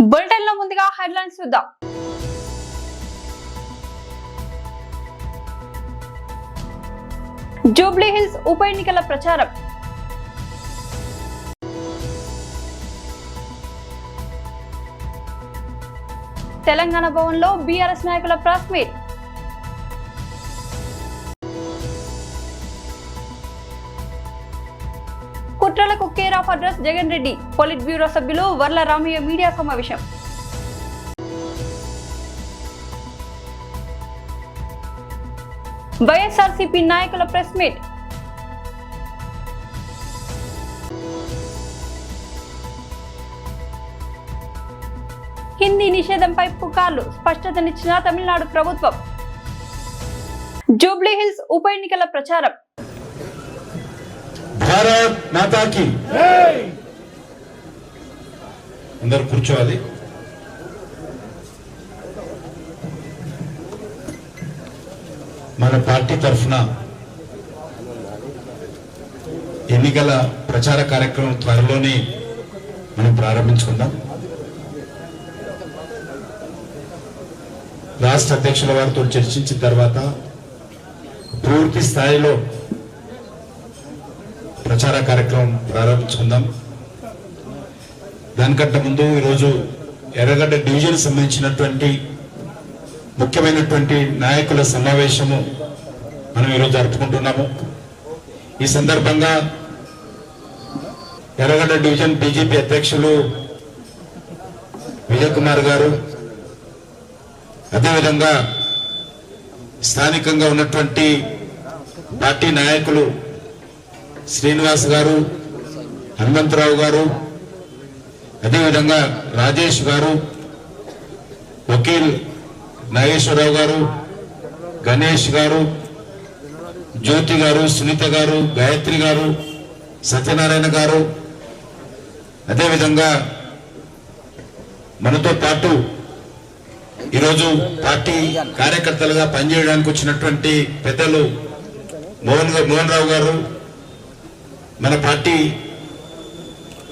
Bulletin లో ముందుగా headlines చూద్దాం. జూబ్లీ హిల్స్ ఉప ఎన్నికల ప్రచారం. తెలంగాణ భవన్లో బీఆర్ఎస్ నాయకుల ప్రెస్ మీట్. కుట్రలకు care of address Jagan Reddy. Politburo సభ్యులు వర్ల రామయ్య మీడియా సమావేశం. వైఎస్ఆర్సీపీ నాయకుల ప్రెస్ మీట్. హిందీ నిషేధంపై పుకార్లు, స్పష్టతనిచ్చిన తమిళనాడు ప్రభుత్వం. జూబ్లీ హిల్స్ ఉప ఎన్నికల ప్రచారం. భారత్ మాతాకి అందరు కూర్చోవాలి. మన పార్టీ తరఫున ఎన్నికల ప్రచార కార్యక్రమం త్వరలోనే మనం ప్రారంభించుకుందాం. రాష్ట్ర అధ్యక్షుల వారితో చర్చించిన తర్వాత పూర్తి స్థాయిలో ప్రచార కార్యక్రమం ప్రారంభించుకుందాం. దానికంటే ముందు ఈరోజు ఎర్రగడ్డ డివిజన్ సంబంధించినటువంటి ముఖ్యమైనటువంటి నాయకుల సమావేశము మనం ఈరోజు జరుపుకుంటున్నాము. ఈ సందర్భంగా ఎర్రగడ్డ డివిజన్ బీజేపీ అధ్యక్షులు విజయ్ కుమార్ గారు, అదేవిధంగా స్థానికంగా ఉన్నటువంటి పార్టీ నాయకులు శ్రీనివాస్ గారు, హనుమంతరావు గారు, అదేవిధంగా రాజేష్ గారు, వకీల్ నాగేశ్వరరావు గారు, గణేష్ గారు, జ్యోతి గారు, సునీత గారు, గాయత్రి గారు, సత్యనారాయణ గారు, అదేవిధంగా మనతో పాటు ఈరోజు పార్టీ కార్యకర్తలుగా పనిచేయడానికి వచ్చినటువంటి పెద్దలు మోహన్ రావు గారు, మన పార్టీ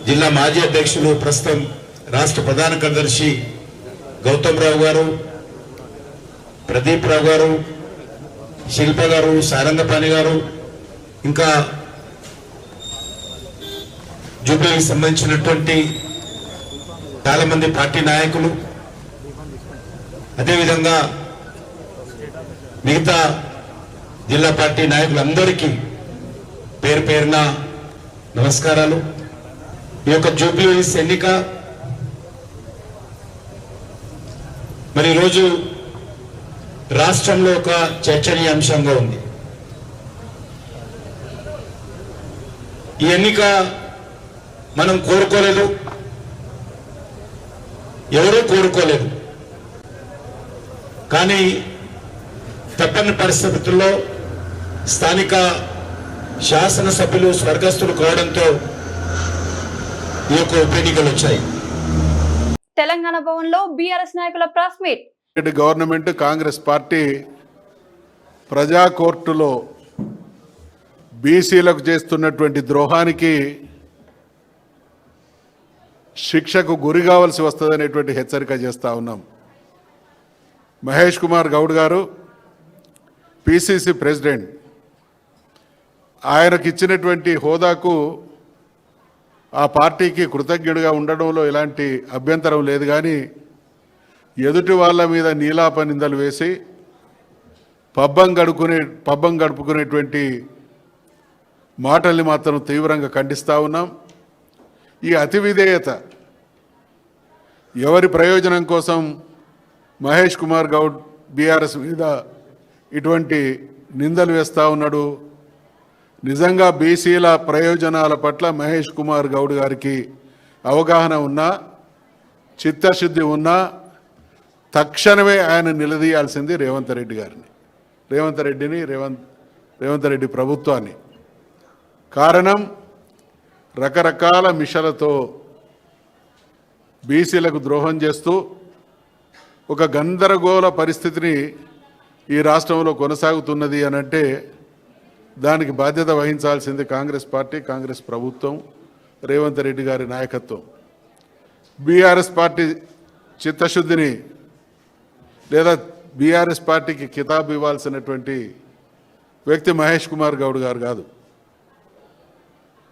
జిల్లా మాజీ అధ్యక్షులు ప్రస్తుతం రాష్ట్ర ప్రధాన కార్యదర్శి గౌతమ్ రావు గారు, ప్రదీప్ రావు గారు, శిల్ప గారు, సారంగపాణి గారు, ఇంకా జూబ్లీకి సంబంధించినటువంటి చాలా మంది పార్టీ నాయకులు, అదేవిధంగా మిగతా జిల్లా పార్టీ నాయకులందరికీ పేరు పేరున నమస్కారాలు. ఈ యొక్క జూబ్లీ హిల్స్ ఎన్నిక మరి ఈరోజు రాష్ట్రంలో ఒక చర్చనీయాంశంగా ఉంది. ఈ ఎన్నిక మనం కోరుకోలేదు, ఎవరూ కోరుకోలేదు. కానీ తప్పని పరిస్థితుల్లో స్థానిక శాసనసభ్యులు స్వర్గస్థులు కావడంతో ఈ యొక్క ఉప ఎన్నికలు వచ్చాయి. తెలంగాణ భవన్లో బీఆర్ఎస్ నాయకుల press meet. Government Congress party ప్రజా కోర్టులో బీసీలకు చేస్తున్నటువంటి ద్రోహానికి శిక్షకు గురి కావాల్సి వస్తుందనేటువంటి హెచ్చరిక చేస్తూ ఉన్నాం. మహేష్ కుమార్ గౌడ్ గారు పిసిసి ప్రెసిడెంట్, ఆయనకు ఇచ్చినటువంటి హోదాకు ఆ పార్టీకి కృతజ్ఞుడిగా ఉండడంలో ఎలాంటి అభ్యంతరం లేదు. కానీ ఎదుటి వాళ్ళ మీద నీలాప నిందలు వేసి పబ్బం గడుపుకునేటువంటి మాటల్ని మాత్రం తీవ్రంగా ఖండిస్తూ ఉన్నాం. ఈ అతి విధేయత ఎవరి ప్రయోజనం కోసం మహేష్ కుమార్ గౌడ్ బీఆర్ఎస్ మీద ఇటువంటి నిందలు వేస్తూ ఉన్నాడు. నిజంగా బీసీల ప్రయోజనాల పట్ల మహేష్ కుమార్ గౌడ్ గారికి అవగాహన ఉన్నా, చిత్తశుద్ధి ఉన్నా తక్షణమే ఆయన నిలదీయాల్సింది రేవంత్ రెడ్డి గారిని, రేవంత్ రెడ్డి ప్రభుత్వాన్ని. కారణం రకరకాల మిషలతో బీసీలకు ద్రోహం చేస్తూ ఒక గందరగోళ పరిస్థితిని ఈ రాష్ట్రంలో కొనసాగుతున్నది అనంటే దానికి బాధ్యత వహించాల్సింది కాంగ్రెస్ పార్టీ, కాంగ్రెస్ ప్రభుత్వం, రేవంత్ రెడ్డి గారి నాయకత్వం. బీఆర్ఎస్ పార్టీ చిత్తశుద్ధిని లేదా బీఆర్ఎస్ పార్టీకి కితాబు ఇవ్వాల్సినటువంటి వ్యక్తి మహేష్ కుమార్ గౌడ్ గారు కాదు.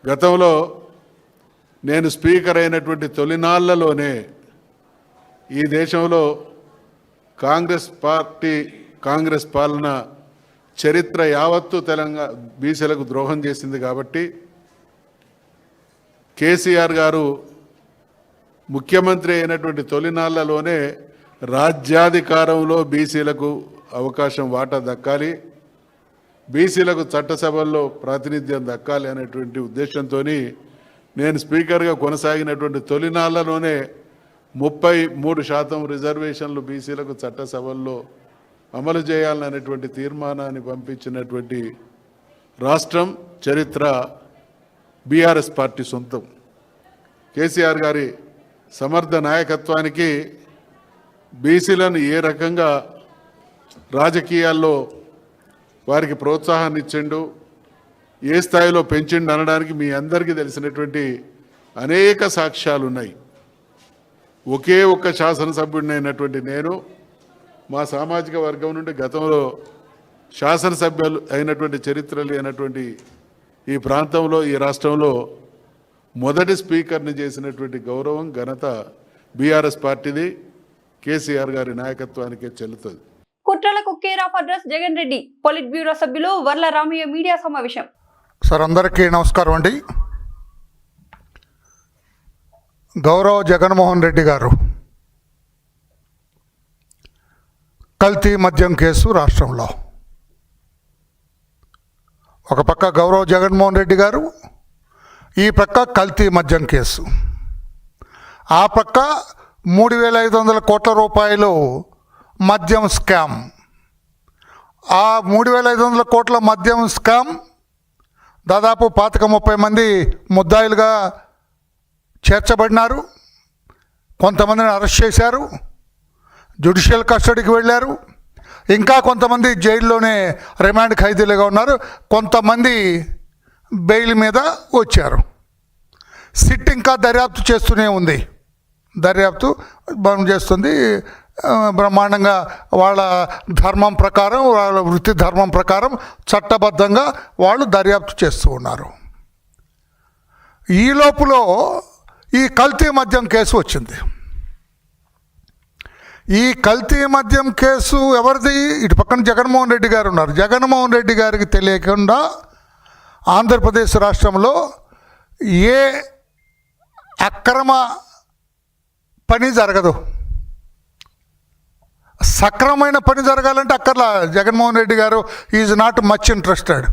గతంలో నేను స్పీకర్ అయినటువంటి తొలినాళ్లలోనే ఈ దేశంలో కాంగ్రెస్ పాలన చరిత్ర యావత్తు తెలంగాణ బీసీలకు ద్రోహం చేసింది. కాబట్టి కేసీఆర్ గారు ముఖ్యమంత్రి అయినటువంటి తొలినాళ్లలోనే రాజ్యాధికారంలో బీసీలకు అవకాశం వాటా దక్కాలి, బీసీలకు చట్టసభల్లో ప్రాతినిధ్యం దక్కాలి అనేటువంటి ఉద్దేశంతో నేను స్పీకర్గా కొనసాగినటువంటి తొలినాళ్లలోనే 33% రిజర్వేషన్లు బీసీలకు చట్టసభల్లో అమలు చేయాలనేటువంటి తీర్మానాన్ని పంపించినటువంటి రాష్ట్రం చరిత్ర బీఆర్ఎస్ పార్టీ సొంతం. కేసీఆర్ గారి సమర్థ నాయకత్వానికి బీసీలను ఏ రకంగా రాజకీయాల్లో వారికి ప్రోత్సాహాన్ని ఇచ్చిండు, ఏ స్థాయిలో పెంచిండు అనడానికి మీ అందరికీ తెలిసినటువంటి అనేక సాక్ష్యాలు ఉన్నాయి. ఒకే ఒక్క శాసనసభ్యుడినైనటువంటి నేను మా సామాజిక వర్గం నుండి గతంలో శాసనసభ్యులు అయినటువంటి చరిత్ర లేనటువంటి ఈ ప్రాంతంలో ఈ రాష్ట్రంలో మొదటి స్పీకర్ని చేసినటువంటి గౌరవం ఘనత బీఆర్ఎస్ పార్టీది, కేసీఆర్ గారి నాయకత్వానికే చెల్లుతుంది. కుట్రలకు care of address Jagan Reddy politburo సభ్యులు వర్ల రామయ్య మీడియా సమావేశం. సార్ అందరికీ నమస్కారం అండి. గౌరవ జగన్మోహన్ రెడ్డి గారు కల్తీ మద్యం కేసు రాష్ట్రంలో, ఒక పక్క గౌరవ జగన్మోహన్ రెడ్డి గారు, ఈ పక్క కల్తీ మద్యం కేసు, ఆ పక్క 3,500 కోట్ల రూపాయలు మద్యం స్కామ్. ఆ 3,500 కోట్ల మద్యం స్కామ్ దాదాపు 25-30 మంది ముద్దాయిలుగా చేర్చబడినారు. కొంతమందిని అరెస్ట్ చేశారు, జ్యుడిషియల్ కస్టడీకి వెళ్ళారు. ఇంకా కొంతమంది జైల్లోనే రిమాండ్ ఖైదీలుగా ఉన్నారు. కొంతమంది బెయిల్ మీద వచ్చారు. సిట్ ఇంకా దర్యాప్తు చేస్తూనే ఉంది. దర్యాప్తు చేస్తుంది బ్రహ్మాండంగా. వాళ్ళ ధర్మం ప్రకారం, వాళ్ళ వృత్తి ధర్మం ప్రకారం చట్టబద్ధంగా వాళ్ళు దర్యాప్తు చేస్తూ ఉన్నారు. ఈ లోపల ఈ కల్తీ మద్యం కేసు వచ్చింది. ఈ కల్తీ మద్యం కేసు ఎవరిది? ఇటు పక్కన జగన్మోహన్ రెడ్డి గారు ఉన్నారు. జగన్మోహన్ రెడ్డి గారికి తెలియకుండా ఆంధ్రప్రదేశ్ రాష్ట్రంలో ఏ అక్రమ పని జరగదు. సక్రమైన పని జరగాలంటే అక్కర్లా. జగన్మోహన్ రెడ్డి గారు ఈజ్ నాట్ మచ్ ఇంట్రెస్టెడ్.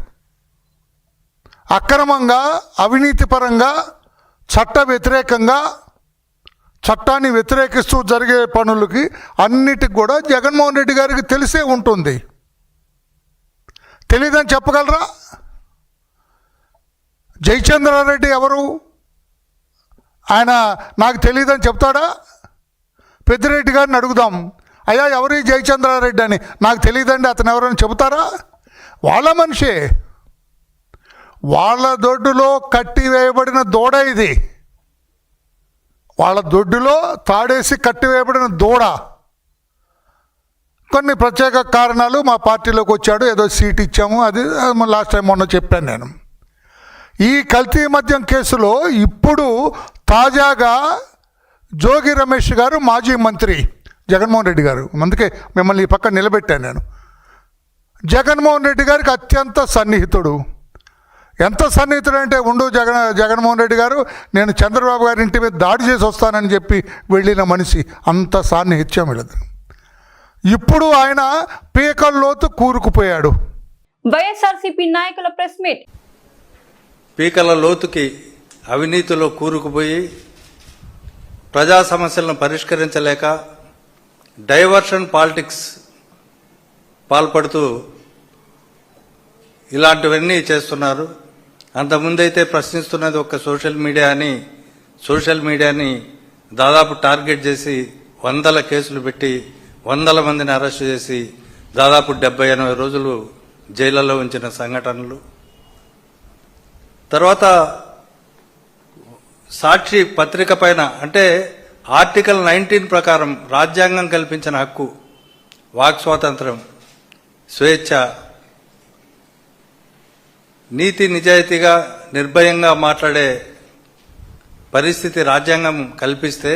అక్రమంగా, అవినీతిపరంగా, చట్ట వ్యతిరేకంగా, చట్టాన్ని వ్యతిరేకిస్తూ జరిగే పనులకి అన్నిటికి కూడా జగన్మోహన్ రెడ్డి గారికి తెలిసే ఉంటుంది. తెలీదని చెప్పగలరా? జయచంద్రారెడ్డి ఎవరు? ఆయన నాకు తెలియదని చెప్తాడా? పెద్దిరెడ్డి గారిని అడుగుదాం, అయ్యా ఎవరు జయచంద్రారెడ్డి అని. నాకు తెలియదండి అతను ఎవరని చెబుతారా? వాళ్ళ మనిషే. వాళ్ళ దొడ్డులో కట్టి వేయబడిన దూడ ఇది. వాళ్ళ దొడ్డులో తాడేసి కట్టివేయబడిన దూడ. కొన్ని ప్రత్యేక కారణాలు మా పార్టీలోకి వచ్చాడు, ఏదో సీట్ ఇచ్చాము, అది లాస్ట్ టైం మొన్న చెప్పాను నేను. ఈ కల్తీ మద్యం కేసులో ఇప్పుడు తాజాగా జోగి రమేష్ గారు, మాజీ మంత్రి జగన్మోహన్ రెడ్డి గారు, అందుకే మిమ్మల్ని ఈ పక్క నిలబెట్టాను నేను, జగన్మోహన్ రెడ్డి గారికి అత్యంత సన్నిహితుడు. ఎంత సన్నిహితుడు అంటే జగన్మోహన్ రెడ్డి గారు నేను చంద్రబాబు గారి ఇంటి మీద దాడి చేసి వస్తానని చెప్పి వెళ్ళిన మనిషి. అంత సాన్నిహిత్యం వెళ్ళదు. ఇప్పుడు ఆయన పీకల్లోతు కూరుకుపోయాడు. వైఎస్ఆర్సీపీ నాయకుల ప్రెస్ మీట్. పీకల లోతుకి అవినీతిలో కూరుకుపోయి ప్రజా సమస్యలను పరిష్కరించలేక డైవర్షన్ పాలిటిక్స్ పాల్పడుతూ ఇలాంటివన్నీ చేస్తున్నారు. అంతకుముందైతే ప్రశ్నిస్తున్నది ఒక సోషల్ మీడియాని దాదాపు టార్గెట్ చేసి 100 కేసులు పెట్టి 100 మందిని అరెస్టు చేసి దాదాపు 70-80 రోజులు జైళ్లలో ఉంచిన సంఘటనలు. తర్వాత సాక్షి పత్రిక పైన, అంటే ఆర్టికల్ 19 ప్రకారం రాజ్యాంగం కల్పించిన హక్కు, వాక్ స్వాతంత్రం, స్వేచ్ఛ, నీతి నిజాయితీగా నిర్భయంగా మాట్లాడే పరిస్థితి రాజ్యాంగం కల్పిస్తే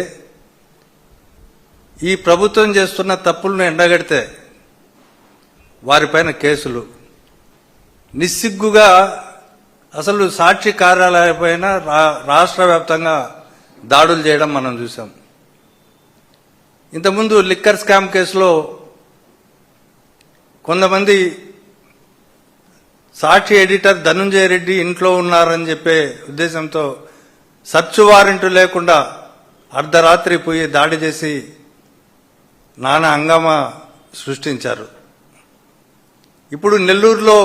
ఈ ప్రభుత్వం చేస్తున్న తప్పులను ఎండగడితే వారిపైన కేసులు, నిస్సిగ్గుగా అసలు సాక్షి కార్యాలయాలపైన రాష్ట్ర వ్యాప్తంగా దాడులు చేయడం మనం చూసాం. ఇంతకుముందు లిక్కర్ స్కామ్ కేసులో కొంతమంది సాక్షి ఎడిటర్ ధనుంజయ రెడ్డి ఇంట్లో ఉన్నారని చెప్పే ఉద్దేశంతో సర్చ్ వారెంట్ లేకుండా అర్ధరాత్రి పోయి దాడి చేసి నానా హంగామా సృష్టించారు. ఇప్పుడు నెల్లూరులో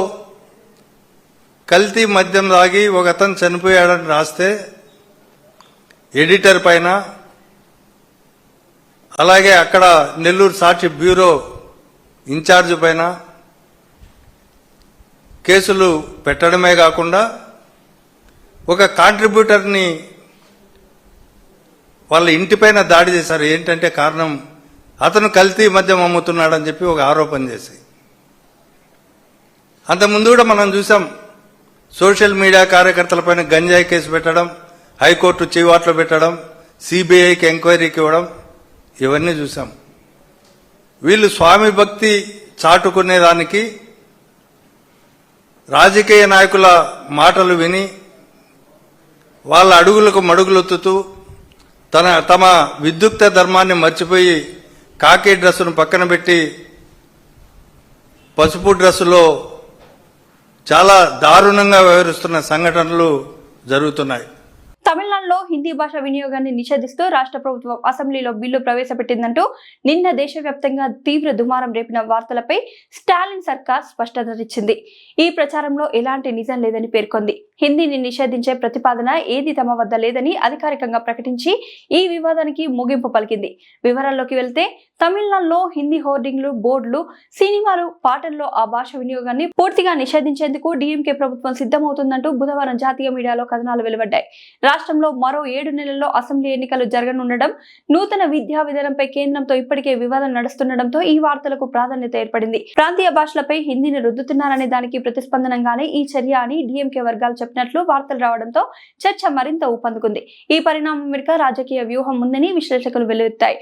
కల్తీ మద్యం తాగి ఒక అతను చనిపోయాడని రాస్తే ఎడిటర్ పైన, అలాగే అక్కడ నెల్లూరు సాక్షి బ్యూరో ఇన్ఛార్జ్ పైన కేసులు పెట్టడమే కాకుండా ఒక కాంట్రిబ్యూటర్ని వాళ్ళ ఇంటిపైన దాడి చేశారు. ఏంటంటే కారణం అతను కల్తీ మద్యం అమ్ముతున్నాడని చెప్పి ఒక ఆరోపణ చేసి. అంతకుముందు కూడా మనం చూసాం, సోషల్ మీడియా కార్యకర్తలపైన గంజాయి కేసు పెట్టడం, హైకోర్టు చీవాట్లు పెట్టడం, సిబిఐకి ఎంక్వైరీకి ఇవ్వడం, ఇవన్నీ చూసాం. వీళ్ళు స్వామి భక్తి చాటుకునేదానికి రాజకీయ నాయకుల మాటలు విని వాళ్ళ అడుగులకు మడుగులొత్తుతూ తమ విద్యుక్త ధర్మాన్ని మర్చిపోయి కాకి డ్రెస్సును పక్కన పెట్టి పసుపు డ్రెస్సులో చాలా దారుణంగా వ్యవహరిస్తున్న సంఘటనలు జరుగుతున్నాయి. తమిళనాడులో హిందీ భాష వినియోగాన్ని నిషేధిస్తూ రాష్ట్ర ప్రభుత్వం అసెంబ్లీలో బిల్లు ప్రవేశపెట్టిందంటూ నిన్న దేశవ్యాప్తంగా తీవ్ర దుమారం రేపిన వార్తలపై స్టాలిన్ సర్కార్ స్పష్టతనిచ్చింది. ఈ ప్రచారంలో ఎలాంటి నిజం లేదని పేర్కొంది. హిందీని నిషేధించే ప్రతిపాదన ఏది తమ వద్ద లేదని అధికారికంగా ప్రకటించి ఈ వివాదానికి ముగింపు పలికింది. వివరాల్లోకి వెళ్తే తమిళనాడులో హిందీ హోర్డింగ్లు, బోర్డులు, సినిమాలు, పాటల్లో ఆ భాష వినియోగాన్ని పూర్తిగా నిషేధించేందుకు డీఎంకే ప్రభుత్వం సిద్ధమవుతుందంటూ బుధవారం జాతీయ మీడియాలో కథనాలు వెలువడ్డాయి. రాష్ట్రంలో మరో 7 నెలల్లో అసెంబ్లీ ఎన్నికలు జరగనుండడం, నూతన విద్యా విధానంపై కేంద్రంతో ఇప్పటికే వివాదం నడుస్తుండటంతో ఈ వార్తలకు ప్రాధాన్యత ఏర్పడింది. ప్రాంతీయ భాషలపై హిందీని రుద్దుతున్నారనే దానికి ప్రతిస్పందనంగానే ఈ చర్య అని డీఎంకే వర్గాలు చెప్పినట్లు వార్తలు రావడంతో చర్చ మరింత ఊపందుకుంది. ఈ పరిణామం వెనుక రాజకీయ వ్యూహం ఉందని విశ్లేషకులు వెలువెత్తాయి.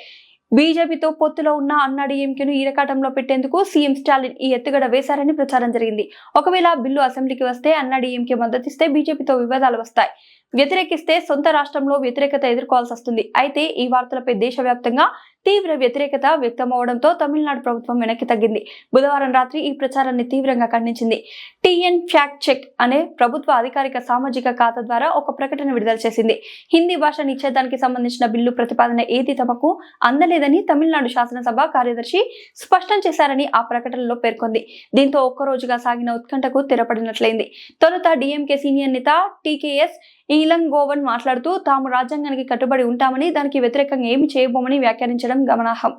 బీజేపీతో పొత్తులో ఉన్న అన్నాడీఎంకేను ఇరకాటంలో పెట్టేందుకు సీఎం స్టాలిన్ ఈ ఎత్తుగడ వేశారని ప్రచారం జరిగింది. ఒకవేళ బిల్లు అసెంబ్లీకి వస్తే అన్నాడీఎంకే మద్దతిస్తే బీజేపీతో వివాదాలు వస్తాయి, వ్యతిరేకిస్తే సొంత రాష్ట్రంలో వ్యతిరేకత ఎదుర్కోవాల్సి వస్తుంది. అయితే ఈ వార్తలపై దేశవ్యాప్తంగా తీవ్ర వ్యతిరేకత వ్యక్తమవడంతో తమిళనాడు ప్రభుత్వం వెనక్కి తగ్గింది. బుధవారం రాత్రి ఈ ప్రచారాన్ని తీవ్రంగా ఖండించింది. టీఎన్ ఫ్యాక్ట్ చెక్ అనే ప్రభుత్వ అధికారిక సామాజిక ఖాతా ద్వారా ఒక ప్రకటన విడుదల చేసింది. హిందీ భాష నిషేధానికి సంబంధించిన బిల్లు ప్రతిపాదన ఏది తమకు అందలేదని తమిళనాడు శాసనసభ కార్యదర్శి స్పష్టం చేశారని ఆ ప్రకటనలో పేర్కొంది. దీంతో ఒక్కరోజుగా సాగిన ఉత్కంఠకు తెరపడినట్లయింది. తొలుత డీఎంకే సీనియర్ నేత టీకేఎస్ ఇలంగోవన్ మాట్లాడుతూ తాము రాజ్యాంగానికి కట్టుబడి ఉంటామని, దానికి వ్యతిరేకంగా ఏమి చేయబోమని వ్యాఖ్యానించడం గమనార్హం.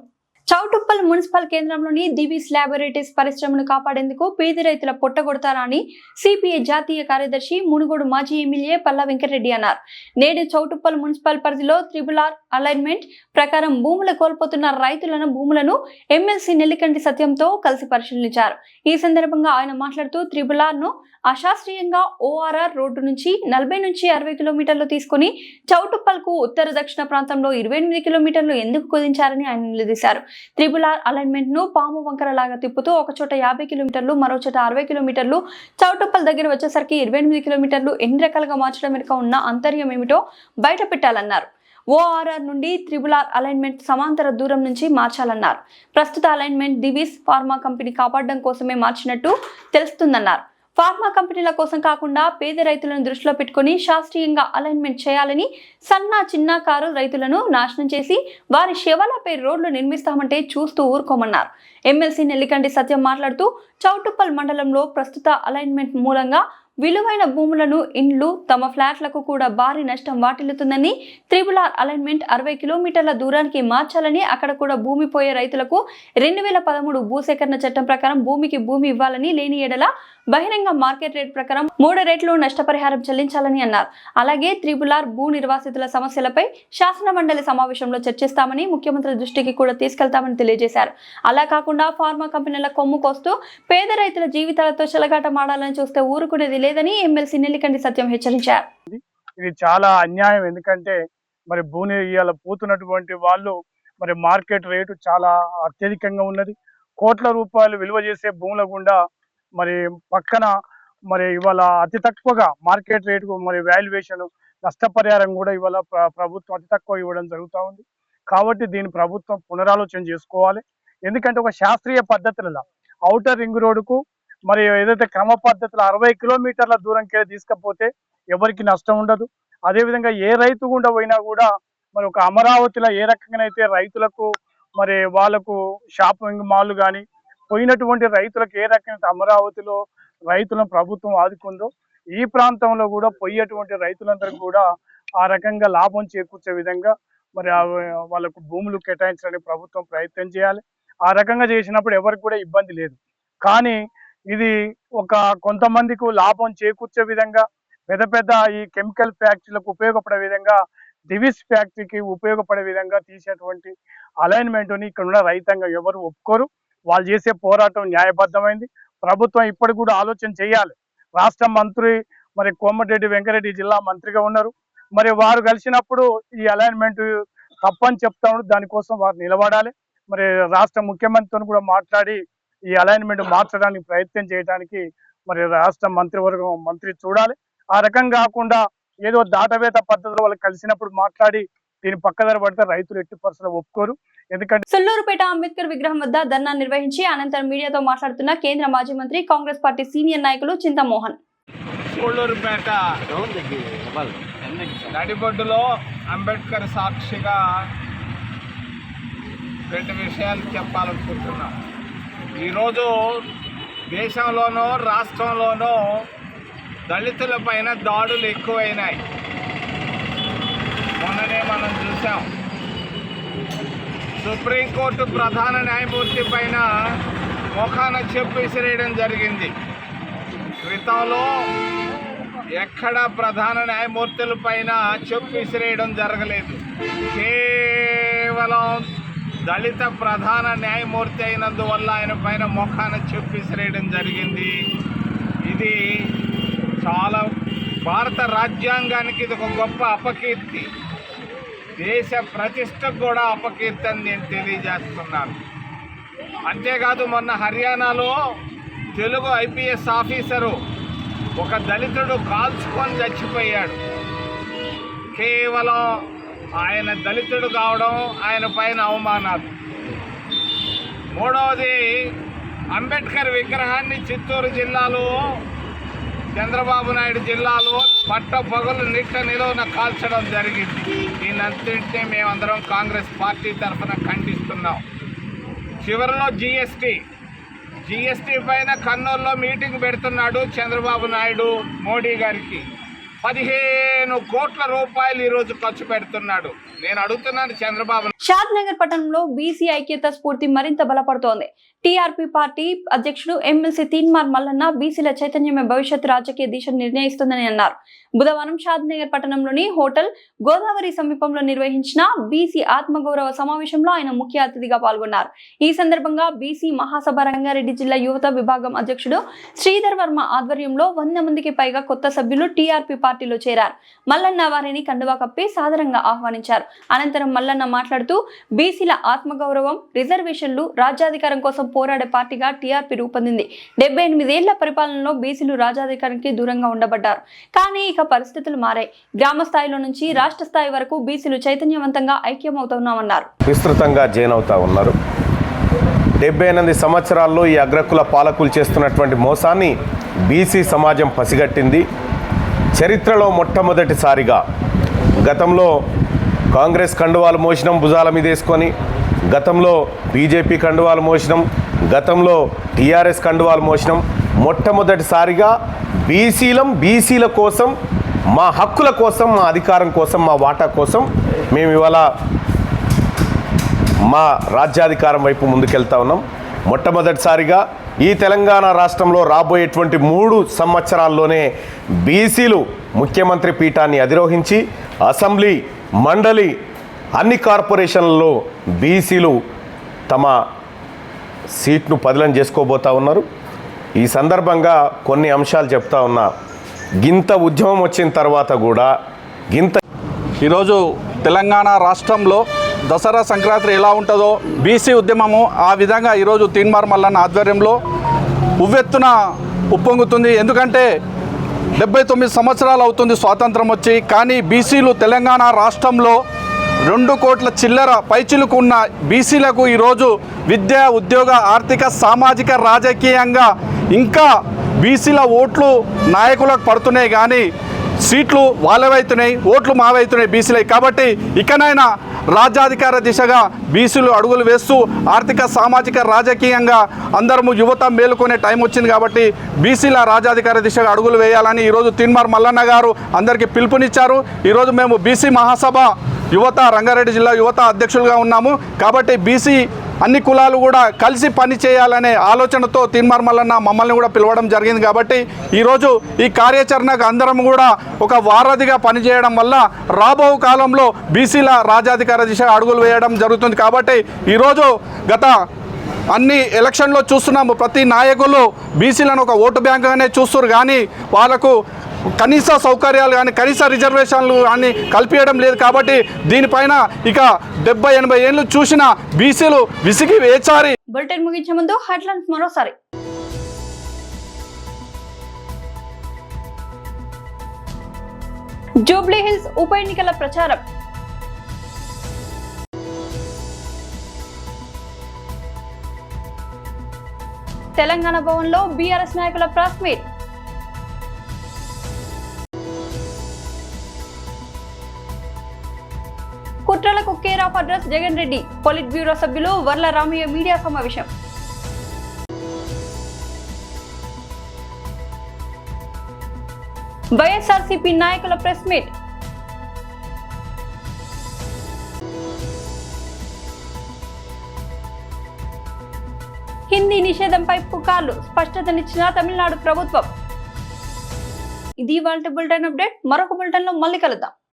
చౌటుప్పల్ మున్సిపల్ కేంద్రంలోని దివీస్ ల్యాబొరేటరీస్ పరిశ్రమను కాపాడేందుకు పేద రైతుల పొట్టగొడతారా అని సిపిఐ జాతీయ కార్యదర్శి మునుగోడు మాజీ ఎమ్మెల్యే పల్లా వెంకటరెడ్డి అన్నారు. నేడు చౌటుప్పల్ మున్సిపల్ పరిధిలో త్రిబుల్-ఆర్ అలైన్మెంట్ ప్రకారం భూములు కోల్పోతున్న రైతులను భూములను ఎమ్మెల్సీ నెల్లికంటి సత్యంతో కలిసి పరిశీలించారు. ఈ సందర్భంగా ఆయన మాట్లాడుతూ త్రిబుల్-ఆర్ ను అశాస్త్రీయంగా ఓఆర్ఆర్ రోడ్డు నుంచి 40 నుంచి 60 కిలోమీటర్లు తీసుకుని చౌటుప్పల్ కు ఉత్తర దక్షిణ ప్రాంతంలో 28 కిలోమీటర్లు ఎందుకు కుదించారని ఆయన నిలదీశారు. త్రిబుల్-ఆర్ అలైన్మెంట్ ను పాము వంకర లాగా తిప్పుతూ ఒక చోట 50 కిలోమీటర్లు, మరో చోట 60 కిలోమీటర్లు, చౌటుప్పల్ దగ్గర వచ్చేసరికి 28 కిలోమీటర్లు ఎన్ని రకాలుగా మార్చడం వెనుక ఉన్న అంతర్యం ఏమిటో బయట పెట్టాలన్నారు. ఓఆర్ఆర్ నుండి త్రిబుల్-ఆర్ అలైన్మెంట్ సమాంతర దూరం నుంచి మార్చాలన్నారు. ప్రస్తుత అలైన్మెంట్ దివీస్ ఫార్మా కంపెనీ కాపాడడం కోసమే మార్చినట్టు తెలుస్తుందన్నారు. ఫార్మా కంపెనీల కోసం కాకుండా పేద రైతులను దృష్టిలో పెట్టుకుని శాస్త్రీయంగా అలైన్మెంట్ చేయాలని, సన్న చిన్నకారు రైతులను నాశనం చేసి వారి శవాలపై రోడ్లు నిర్మిస్తామంటే చూస్తూ ఊరుకోమన్నారు. ఎమ్మెల్సీ నెల్లికంటి సత్యం మాట్లాడుతూ చౌటుప్పల్ మండలంలో ప్రస్తుత అలైన్మెంట్ మూలంగా విలువైన భూములను, ఇండ్లు, తమ ఫ్లాట్లకు కూడా భారీ నష్టం వాటిల్లుతుందని, త్రిబుల్ ఆర్ అలైన్మెంట్ 60 కిలోమీటర్ల దూరానికి మార్చాలని, అక్కడ కూడా భూమి పోయే రైతులకు 2013 భూసేకరణ చట్టం ప్రకారం భూమికి భూమి ఇవ్వాలని, లేని ఎడల బహిరంగ మార్కెట్ రేట్ ప్రకారం 3 రెట్లు నష్టపరిహారం చెల్లించాలని అన్నారు. అలాగే త్రిబుల్ ఆర్ భూ నిర్వాసితుల సమస్యలపై శాసన మండలి సమావేశంలో చర్చిస్తామని, ముఖ్యమంత్రి దృష్టికి కూడా తీసుకెళ్తామని తెలియజేశారు. అలా కాకుండా ఫార్మా కంపెనీల కొమ్ము కోస్తూ పేద రైతుల జీవితాలతో చెలగాటమాడాలని చూస్తే ఊరుకునేది లేదని ఎమ్మెల్సీ నెల్లికంటి సత్యం హెచ్చరించారు. ఇది చాలా అన్యాయం. ఎందుకంటే మరి భూమి ఇవాళ పోతున్నటువంటి వాళ్ళు మరి మార్కెట్ రేటు చాలా అత్యధికంగా ఉన్నది. కోట్ల రూపాయలు విలువ చేసే భూముల గుండా మరి పక్కన మరి ఇవాళ అతి తక్కువగా మార్కెట్ రేటుకు మరి వాల్యుయేషన్ నష్టపరిహారం కూడా ఇవాళ ప్రభుత్వం అతి తక్కువ ఇవ్వడం జరుగుతూ ఉంది. కాబట్టి దీన్ని ప్రభుత్వం పునరాలోచన చేసుకోవాలి. ఎందుకంటే ఒక శాస్త్రీయ పద్ధతులలో ఔటర్ రింగ్ రోడ్డుకు మరి ఏదైతే క్రమ పద్ధతిలో 60 కిలోమీటర్ల దూరంకి తీసుకపోతే ఎవరికి నష్టం ఉండదు. అదేవిధంగా ఏ రైతు గుండా పోయినా కూడా మరి ఒక అమరావతిలో ఏ రకంగానైతే రైతులకు మరి వాళ్ళకు షాపింగ్ మాల్ కానీ పోయినటువంటి రైతులకు ఏ రకమైన అమరావతిలో రైతులను ప్రభుత్వం ఆదుకుందో, ఈ ప్రాంతంలో కూడా పోయేటువంటి రైతులందరికీ కూడా ఆ రకంగా లాభం చేకూర్చే విధంగా మరి వాళ్ళకు భూములు కేటాయించడానికి ప్రభుత్వం ప్రయత్నం చేయాలి. ఆ రకంగా చేసినప్పుడు ఎవరికి కూడా ఇబ్బంది లేదు. కానీ ఇది ఒక కొంతమందికి లాభం చేకూర్చే విధంగా, పెద్ద పెద్ద ఈ కెమికల్ ఫ్యాక్టరీలకు ఉపయోగపడే విధంగా, డివిస్ ఫ్యాక్టరీకి ఉపయోగపడే విధంగా తీసేటువంటి అలైన్మెంట్ని ఇక్కడ ఉన్న రైతాంగం ఎవరు ఒప్పుకోరు. వాళ్ళు చేసే పోరాటం న్యాయబద్ధమైంది. ప్రభుత్వం ఇప్పటికి కూడా ఆలోచన చేయాలి. రాష్ట్ర మంత్రి మరి కోమటిరెడ్డి వెంకరెడ్డి జిల్లా మంత్రిగా ఉన్నారు. మరి వారు కలిసినప్పుడు ఈ అలైన్మెంట్ తప్పని చెప్తాము, దానికోసం వారు నిలబడాలి. మరి రాష్ట్ర ముఖ్యమంత్రితో కూడా మాట్లాడి ఈ అలైన్మెంట్ మార్చడానికి ప్రయత్నం చేయడానికి మరి రాష్ట్ర మంత్రివర్గం మంత్రి చూడాలి. ఆ రకం కాకుండా ఏదో దాటవేత పద్ధతిలో వాళ్ళు కలిసినప్పుడు మాట్లాడి దీని పక్కదారి పడితే రైతులు ఎట్టి పరిస్థితుల్లో ఒప్పుకోరు. ఎందుకంటే సుల్లూరుపేట అంబేద్కర్ విగ్రహం వద్ద ధర్నా నిర్వహించి అనంతరం మీడియాతో మాట్లాడుతున్న కేంద్ర మాజీ మంత్రి, కాంగ్రెస్ పార్టీ సీనియర్ నాయకులు చింతమోహన్. సుల్లూరుపేట నడిబొడ్డులో అంబేద్కర్ సాక్షిగా 2 విషయాలు చెప్పాలనుకుంటున్నాం. ఈరోజు దేశంలోనూ రాష్ట్రంలోనూ దళితుల పైన దాడులు ఎక్కువైనాయి. మొన్ననే మనం చూసాం, సుప్రీంకోర్టు ప్రధాన న్యాయమూర్తి పైన ముఖాన చెప్పు విసిరేయడం జరిగింది. క్రితంలో ఎక్కడ ప్రధాన న్యాయమూర్తుల పైన చెప్పు విసిరేయడం జరగలేదు. కేవలం దళిత ప్రధాన న్యాయమూర్తి అయినందువల్ల ఆయన పైన ముఖాన చెప్పు విసిరేయడం జరిగింది. ఇది చాలా భారత రాజ్యాంగానికి ఇది ఒక గొప్ప అపకీర్తి, దేశ ప్రతిష్టకు కూడా అపకీర్తి అని నేను తెలియజేస్తున్నాను. అంతేకాదు, మొన్న హర్యానాలో తెలుగు ఐపీఎస్ ఆఫీసరు ఒక దళితుడు కాల్చుకొని చచ్చిపోయాడు. కేవలం ఆయన దళితుడు కావడం, ఆయన పైన అవమానాలు. మూడవది, అంబేద్కర్ విగ్రహాన్ని చిత్తూరు జిల్లాలో, చంద్రబాబు నాయుడు జిల్లాలో పట్టపగలు నిట్ట నిలువున కాల్చడం జరిగింది. దీనంతటినీ మేమందరం కాంగ్రెస్ పార్టీ తరఫున ఖండిస్తున్నాం. చివరిలో జిఎస్టీ పైన కర్నూలులో మీటింగ్ పెడుతున్నాడు చంద్రబాబు నాయుడు మోడీ గారికి. 15 కోట్ల రూపాయలు ఈరోజు ఖర్చు పెడుతున్నాడు. నేను అడుగుతున్నాను చంద్రబాబు. షాద్నగర్ పట్టణంలో బీసీ ఐక్యత స్ఫూర్తి మరింత బలపడుతోంది. టీఆర్పీ పార్టీ అధ్యక్షుడు ఎమ్మెల్సీ తీన్మార్ మల్లన్న బీసీల చైతన్యమే భవిష్యత్ రాజకీయ దిశను నిర్ణయిస్తుందని అన్నారు. బుధవారం షాద్నగర్ పట్టణంలోని హోటల్ గోదావరి సమీపంలో నిర్వహించిన బీసీ ఆత్మగౌరవ సమావేశంలో ఆయన ముఖ్య అతిథిగా పాల్గొన్నారు. ఈ సందర్భంగా బీసీ మహాసభ రంగారెడ్డి జిల్లా యువత విభాగం అధ్యక్షుడు శ్రీధర్ వర్మ ఆధ్వర్యంలో 100 మందికి పైగా కొత్త సభ్యులు టీఆర్పీ పార్టీలో చేరారు. మల్లన్న వారిని కండువా కప్పి సాదరంగా ఆహ్వానించారు. అనంతరం మల్లన్న మాట్లాడుతూ బీసీల ఆత్మగౌరవం, రిజర్వేషన్లు, రాజ్యాధికారం కోసం పోరాడే పార్టీగా టీఆర్పీ రూపొందింది. 78 ఏళ్ల పరిపాలనలో బీసీలు రాజ్యాధికారానికి దూరంగా ఉండబడ్డారు. కానీ ఇక పరిస్థితులు మారాయి. గ్రామ స్థాయిలో నుంచి రాష్ట్ర స్థాయి వరకు బీసీలు చైతన్యవంతంగా ఐక్యమవుతున్నామన్నారు. విస్తృతంగా జైన్ అవుతా ఉన్నారు. 78 సంవత్సరాల్లో ఈ అగ్రకుల పాలకులు చేస్తున్నటువంటి మోసాన్ని బీసీ సమాజం పసిగట్టింది. చరిత్రలో మొట్టమొదటిసారిగా గతంలో కాంగ్రెస్ కండువాలు మోసినాం భుజాల మీద వేసుకొని, గతంలో బీజేపీ కండువాలు మోసినాం, గతంలో టీఆర్ఎస్ కండువాలు మోసినాం. మొట్టమొదటిసారిగా బీసీల కోసం, మా హక్కుల కోసం, మా అధికారం కోసం, మా వాటా కోసం మేము ఇవాళ మా రాజ్యాధికారం వైపు ముందుకెళ్తా ఉన్నాం. మొట్టమొదటిసారిగా ఈ తెలంగాణ రాష్ట్రంలో రాబోయేటువంటి 3 సంవత్సరాల్లోనే బీసీలు ముఖ్యమంత్రి పీఠాన్ని అధిరోహించి అసెంబ్లీ, మండలి, అన్ని కార్పొరేషన్లలో బీసీలు తమ సీట్ను పదిలం చేసుకోబోతా ఉన్నారు. ఈ సందర్భంగా కొన్ని అంశాలు చెప్తా ఉన్నా. గింత ఉద్యమం వచ్చిన తర్వాత కూడా ఈరోజు తెలంగాణ రాష్ట్రంలో దసరా సంక్రాంతి ఎలా ఉంటుందో బీసీ ఉద్యమము ఆ విధంగా ఈరోజు తీన్మార్ మల్లన్న ఆధ్వర్యంలో ఉవ్వెత్తున ఉప్పొంగుతుంది. ఎందుకంటే 79 సంవత్సరాలు అవుతుంది స్వాతంత్రం వచ్చి, కానీ బీసీలు తెలంగాణ రాష్ట్రంలో 2 కోట్ల చిల్లర పైచిలకు ఉన్న బీసీలకు ఈరోజు విద్య, ఉద్యోగ, ఆర్థిక, సామాజిక, రాజకీయంగా ఇంకా బీసీల ఓట్లు నాయకులకు పడుతున్నాయి, కానీ సీట్లు వాళ్ళవైతున్నాయి, ఓట్లు మావైతున్నాయి బీసీలై. కాబట్టి ఇకనైనా రాజ్యాధికార దిశగా బీసీలు అడుగులు వేస్తూ ఆర్థిక, సామాజిక, రాజకీయంగా అందరము యువత మేలుకునే టైం వచ్చింది. కాబట్టి బీసీల రాజ్యాధికార దిశగా అడుగులు వేయాలని ఈరోజు తీన్మార్ మల్లన్న గారు అందరికీ పిలుపునిచ్చారు. ఈరోజు మేము బీసీ మహాసభ యువత, రంగారెడ్డి జిల్లా యువత అధ్యక్షులుగా ఉన్నాము. కాబట్టి బీసీ అన్ని కులాలు కూడా కలిసి పని చేయాలనే ఆలోచనతో తీన్మార్ మల్లన్న మమ్మల్ని కూడా పిలవడం జరిగింది. కాబట్టి ఈరోజు ఈ కార్యాచరణకు అందరం కూడా ఒక వారధిగా పనిచేయడం వల్ల రాబో కాలంలో బీసీల రాజ్యాధికార దిశగా అడుగులు వేయడం జరుగుతుంది. కాబట్టి ఈరోజు గత అన్ని ఎలక్షన్లో చూస్తున్నాము, ప్రతి నాయకులు బీసీలను ఒక ఓటు బ్యాంకుగానే చూస్తారు, కానీ వాళ్ళకు కనీస సౌకర్యాలు కానీ కనీస రిజర్వేషన్లు కానీ కల్పించడం లేదు. కాబట్టి దీనిపైన ఇక 70-80 ఏళ్ళు చూసిన బీసీలు విసిగి వేచారి. బులెటిన్ ముగించే ముందు హెడ్లైన్స్ మరోసారి. జూబ్లీ హిల్స్ ఉప ఎన్నికల ప్రచారం. తెలంగాణ భవన్లో బీఆర్ఎస్ నాయకుల ప్రెస్ మీట్. కుట్రలకు care of address Jagan Reddy. Politburo సభ్యులు వర్ల రామయ్య మీడియా సమావేశం. వైఎస్ఆర్సీపీ నాయకుల ప్రెస్ మీట్. హిందీ నిషేధంపై పుకార్లు, స్పష్టతనిచ్చిన తమిళనాడు ప్రభుత్వం. ఇది ఇవాల్టి బులెటిన్ అప్డేట్. మరొక బులెటిన్ లో మళ్ళీ కలుద్దాం.